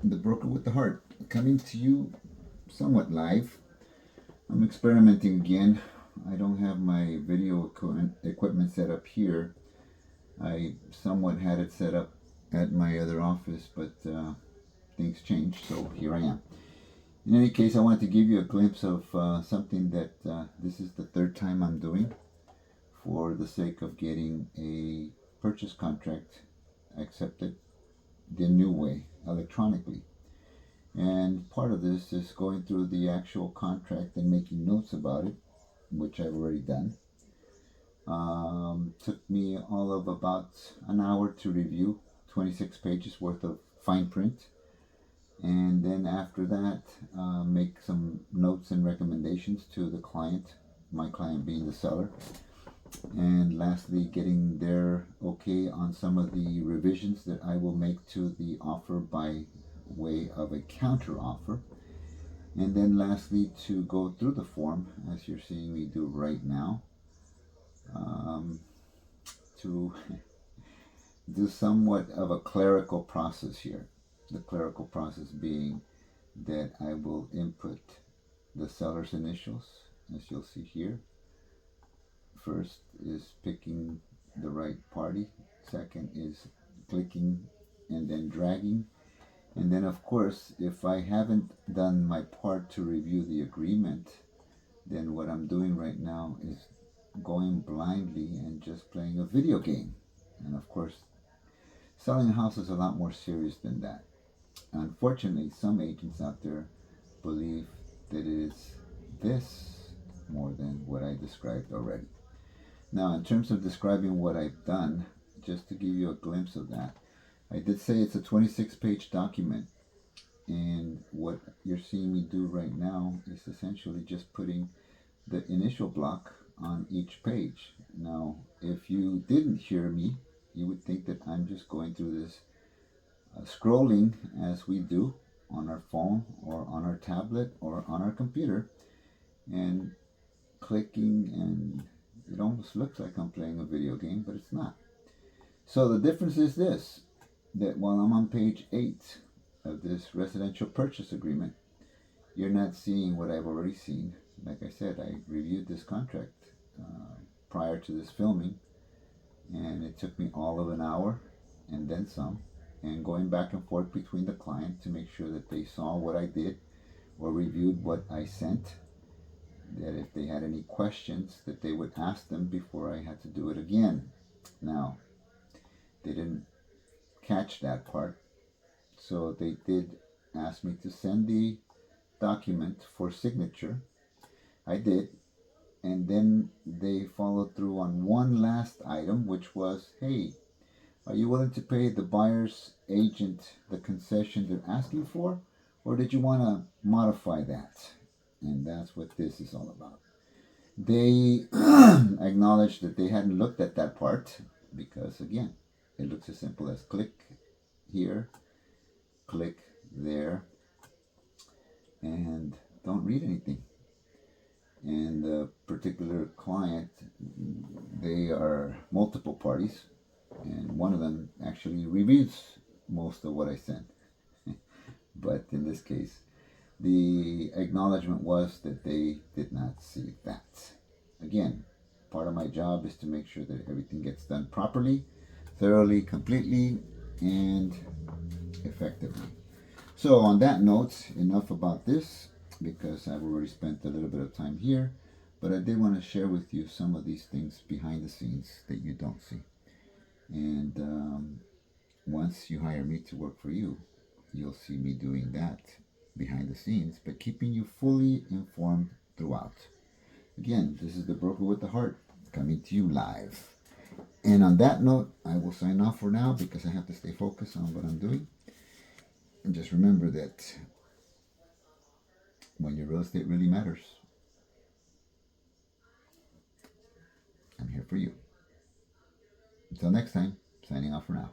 the broker with the heart, coming to you somewhat live. I'm experimenting again. I don't have my video equipment set up here. I somewhat had it set up at my other office, but things changed, so here I am. In any case, I wanted to give you a glimpse of something that this is the third time I'm doing for the sake of getting a purchase contract accepted the new way, electronically. And part of this is going through the actual contract and making notes about it, which I've already done. Took me all of about an hour to review 26 pages worth of fine print. And then after that, make some notes and recommendations to the client, my client being the seller. And lastly, getting their okay on some of the revisions that I will make to the offer by way of a counter offer. And then lastly, to go through the form, as you're seeing me do right now, to do somewhat of a clerical process here. The clerical process being that I will input the seller's initials, as you'll see here. First is picking the right party. Second is clicking and then dragging. And then, of course, if I haven't done my part to review the agreement, then what I'm doing right now is going blindly and just playing a video game. And of course, selling a house is a lot more serious than that. Unfortunately, some agents out there believe that it is this more than what I described already. Now, in terms of describing what I've done, just to give you a glimpse of that, I did say it's a 26-page document. And what you're seeing me do right now is essentially just putting the initial block on each page. Now, if you didn't hear me, you would think that I'm just going through this scrolling as we do on our phone or on our tablet or on our computer and clicking, and it almost looks like I'm playing a video game, but it's not. So the difference is this, that while I'm on page 8 of this residential purchase agreement, you're not seeing what I've already seen. Like I said, I reviewed this contract prior to this filming, and it took me all of an hour and then some, and going back and forth between the client to make sure that they saw what I did or reviewed what I sent, that if they had any questions that they would ask them before I had to do it again. Now, they didn't catch that part, so they did ask me to send the document for signature. I did, and then they followed through on one last item, which was, hey, are you willing to pay the buyer's agent the concession they're asking for, or did you want to modify that? And that's what this is all about. They acknowledged that they hadn't looked at that part because, again, it looks as simple as click here, click there, and don't read anything. And the particular client, they are multiple parties, and one of them actually reviews most of what I sent. But in this case, the acknowledgement was that they did not see that. Again, part of my job is to make sure that everything gets done properly, thoroughly, completely, and effectively. So on that note, enough about this, because I've already spent a little bit of time here, but I did want to share with you some of these things behind the scenes that you don't see. And once you hire me to work for you, you'll see me doing that behind the scenes, but keeping you fully informed throughout. Again, this is the Broker with the Heart coming to you live. And on that note, I will sign off for now because I have to stay focused on what I'm doing. And just remember that when your real estate really matters, I'm here for you. Until next time, signing off for now.